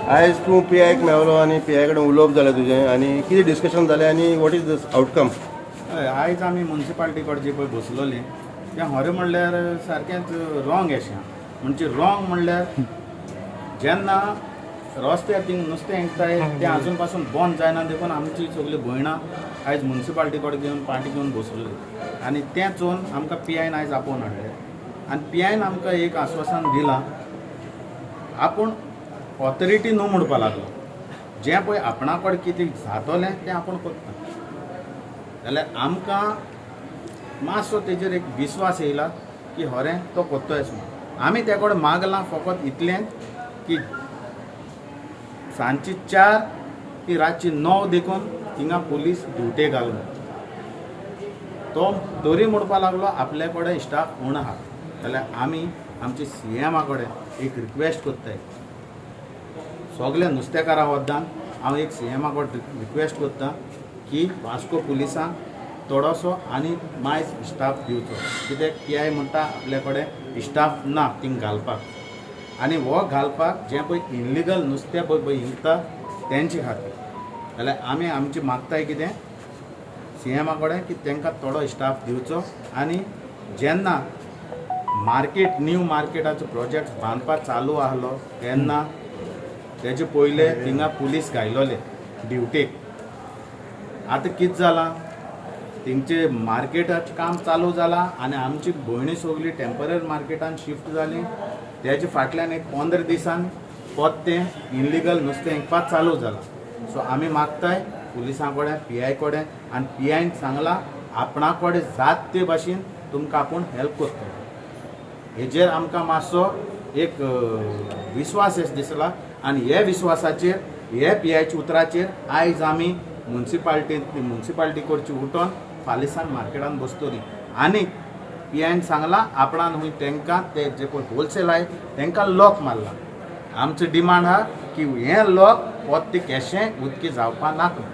आयज तूं पीआयक मेवलो आनी पीआय कडेन उलोवप जालें तुजें आनी कितें डिस्कशन जालें आनी वॉट इज द आउटकम? आयज आमी म्युन्सिपाल्टी कडची पळय बसलोली तें खरें म्हणल्यार सारकेंच रॉंग अशें म्हणजे रॉंग म्हणल्यार जेन्ना रस्त्यार थिंग नुस्तें विकताय तें आजून पासून बंद जायना देखून आमची सगळीं भयणां आयज म्युन्सिपाल्टी कडेन घेवन पार्टी घेवन बसलेली आनी तें चोवन आमकां पीआयन आयज आपोवन हाडलें आनी पीआयन आमकां एक आश्वासन दिलां आपूण ऑथॉरिटी न्हू म्हणपा लागलो जें पळय आपणा कडेन कितें जातलें तें आपूण करता जाल्यार आमकां मातसो तेजेर एक विस्वास येयला की खरें तो कोत्तोय म्हणून आमी ते कडेन मागलां फकत इतलेंच की सांजची 4 ती रातची 9 देखून थिंगा पुलीस ड्युटे घालून तो तरी म्हणपा लागलो आपल्या कडेन स्टाफ उणो आहा जाल्यार आमी आमच्या सीएमा कडेन एक रिक्वेस्ट कोत्ताय सगळ्या नुस्तेकारां वद्दान हांव एक सीएमा कडेन रिक्वेस्ट करता की वास्को पुलिसांक थोडोसो आनी मायज स्टाफ दिवचो कित्याक पीआय म्हणटा आपल्या कडेन स्टाफ ना थिंग घालपाक आनी हो घालपाक जें पळय इल्लिगल नुस्तें पळय विकता तेंचे खातीर जाल्यार आमी आमची मागताय कितें सीएमा कडेन की तांकां थोडो स्टाफ दिवचो आनी जेन्ना मार्केट न्यू मार्केटाचो प्रोजेक्ट बांदपाक चालू आहलो तेन्ना तेजे पयले थिंगा पुलीस घायलोले ड्युटेक आतां कितें जालां तेंचे मार्केटाचें काम चालू जालां आनी आमची भयणी सगळी टेम्पररी मार्केटान शिफ्ट जाली तेजे फाटल्यान एक 15 दिसान तें इल्लिगल नुस्तें विकपाक चालू जालां सो आमी मागताय पुलिसां कडेन पीआय कडेन आनी पीआयन सांगलां आपणा कडेन जात ते भाशेन तुमकां आपूण हेल्प करतलो हेजेर आमकां मातसो एक विस्वास दिसला आनी हे विस्वासाचेर हे पीआयच्या उतराचेर आयज आमी म्युन्सिपाल्टी कडची उठोन फाल्यां सान मार्केटान बसतलीं आनी पीआयन सांगलां आपणा न्हू तांकां ते जे पळय होलसेल आहाय तांकां लॉक मारला आमचो डिमांड आहा की हें लॉक पोत ते केशें उदकी जावपा नाका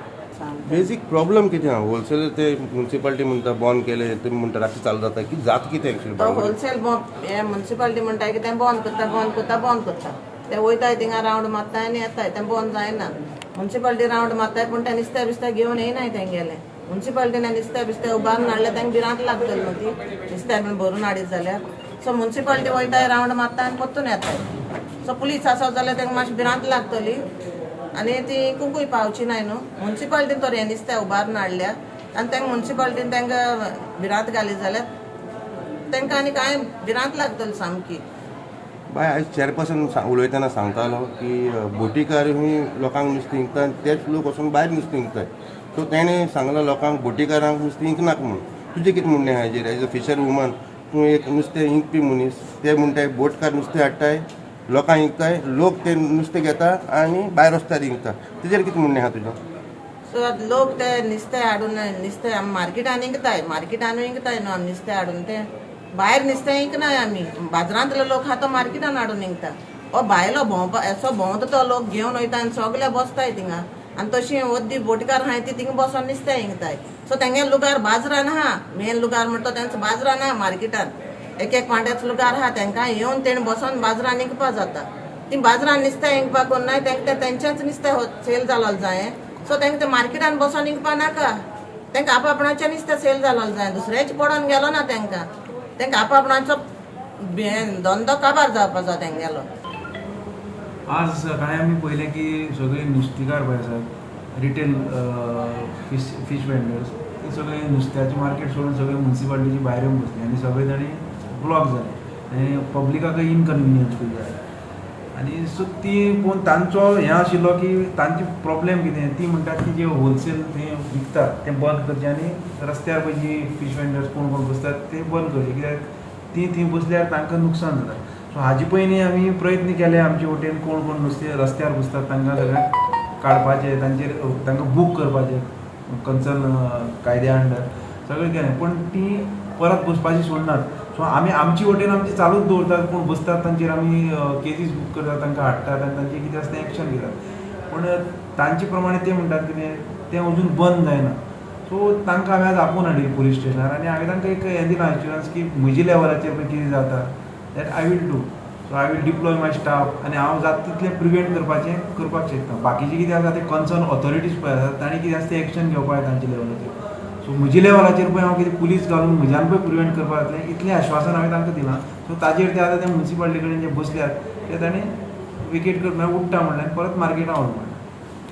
बेसीक प्रॉब्लम कितें आहा होलसेल ते म्युन्सिपाल्टी म्हणटा बंद केले तुमी म्हणटा रातची चालू जाता कितें जाता कितें एक्चुअली होलसेल हे म्युन्सिपाल्टी म्हणटा की तें बंद करता ते वयताय थिंगा रावंड मारताय आनी येताय तें बंद जायना म्युन्सिपाल्टी रावंड मारताय पूण ते नुस्तें बिस्तें घेवन येयनाय तेंगेलें म्युन्सिपाल्टीन नुस्तें बिस्तें उबारून हाडलें तेंकां भिरांत लागतली न्हू ती नुस्तें बीन भरून हाडीत जाल्यार सो म्युन्सिपाल्टी वयताय रावंड मारताय आनी परतून येताय सो पुलीस आसत जाल्यार तेंकां मातशी भिरांत लागतली आनी ती कुंकूय पावची नाय न्हू म्युन्सिपाल्टीन तर हें नुस्तें उबारून हाडल्या आनी तेंकां म्युन्सिपाल्टीन तेंकां भिरांत घालीत जाल्यार तेंकां आनी कांय भिरांत लागतली सामकी बाय आयज चेअरपर्सन उलयतना सांगतालो की बोटीकार लोकांक नुस्तें विकता तेच लोक वचून भायर नुस्तें विकताय सो तेणें सांगलां लोकांक बोटीकारांक नुस्तें विकनाका म्हणून तुजें कितें म्हणणें आहा हेजेर एज अ फिशर वुमन तूं एक नुस्तें विकपी मनीस ते म्हणटाय बोटकार नुस्तें हाडटाय लोकांक विकताय लोक ते नुस्तें घेता आनी भायर रस्त्यार विकता तेजेर कितें म्हणणें आहा तुजें? सो लोक ते नुस्तें हाडून नुस्तें मार्केटान विकताय विकताय न्हू आमी नुस्तें हाडून तें भायर नुस्तें विकनाय आमी बाजारांतले लोक आहा तो मार्केटान हाडून विकता हो भायलो भोंवपा असो भोंवता तो लोक घेवन वयता आनी सगळे बसताय थिंगा आनी तशीं वद्दी बोटकार आहाय ती थिंगा बसोन नुस्तें विकताय सो तेंगे लुगार बाजारान आहा मेन लुगार म्हणटा तेंचो बाजारान आहा मार्केटान एक पांड्याचो लुगार आहा तेंकां येवन तेणें बसोन बाजारान विकपा जाता ती बाजारान नुस्तें विकपाक कोण नाय तेंकां तेंचेंच नुस्तें सेल जालो जाय सो तेंकां ते मार्केटान बसोन विकपा नाका तेंकां आपणाचें नुस्तें सेल जालो जाय दुसऱ्याच पडोन गेलो ना तेंकां आपणाचो धंदो काबार जावपा जाय तेंगेलो आज सकाळीं आमी पळयलें की सगळे नुस्तेकार पळय आसात रिटेल फीश वेंडर्स ते सगळे नुस्त्याचें मार्केट सोडून सगळे म्युन्सिपाल्टीची भायर येवन बसले आनी सगळे जाणी ब्लॉक जाले आनी पब्लिकाकय इनकन्विनियन्स फील जाले आनी सो ती पळोवन तांचो हें आशिल्लो की तांची प्रॉब्लेम कितें ती म्हणटात की जे होलसेल थंय विकतात तें बंद करचें आनी रस्त्यार पळय जी फीश वेंडर्स कोण कोण बसतात ते बंद करचे कित्याक ती थंय बसल्यार तांकां नुकसान जाता सो हाजे पयलीं आमी प्रयत्न केले आमचे वटेन कोण कोण नुस्तें रस्त्यार बसतात तांकां सगळ्यांक काडपाचें तांचेर तांकां बूक करपाचें कन्सर्न कायद्या अंडर सगळें केलें पूण ती परत बसपाची सोडनात सो आमी आमचे वटेन आमची चालूच दवरतात पूण बसतात तांचेर आमी केसीस बूक करतात तांकां हाडटात आनी तांचें कितें आसा तें एक्शन घेतात पूण तांचे प्रमाणे ते म्हणटात कितें तें अजून बंद जायना सो तांकां हांवें आज आपोवन हाडिल्लें पुलीस स्टेशनार आनी हांवें तांकां एक हें दिलां एश्युरन्स की म्हज्या लेवलाचेर पळय कितें जाता that I will do so I will deploy my staff आनी हांव जाता तितलें प्रिवेंट करपाक शकता. बाकीचे कितें आसा ते कन्सर्न ऑथॉरिटीज पळय आसात तांणी कितें आसा तें एक्शन घेवपाक जाय तांच्या लेवलाचेर. सो म्हज्या लेवलाचेर पळय हांव कितें पुलीस घालून म्हज्यान पळय प्रिवेंट करपाक जातलें इतलें आश्वासन हांवें तांकां दिलां. सो ताजेर ते आतां ते म्युन्सिपालिटी कडेन जे बसल्यात ते तांणी वेकेट करप म्हळ्यार उठ्ठा म्हणलें आनी परत मार्केटां व्हर म्हणलें.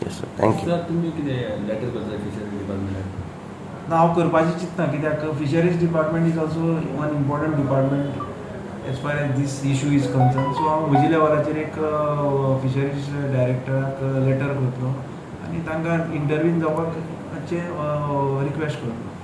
Yes sir, thank you. सर तुमी कितें लेटर करता फिशरीज डिपार्टमेंटाक? ना हांव करपाचें चिंतना कित्याक fisheries department is also one important department as far as this issue is concern. So हांव म्हज्या लेवलाचेर एक फिशरीज डायरेक्टराक लेटर करतलो आनी तांकां इंटरव्यून जावपाक रिक्वेस्ट करतलो.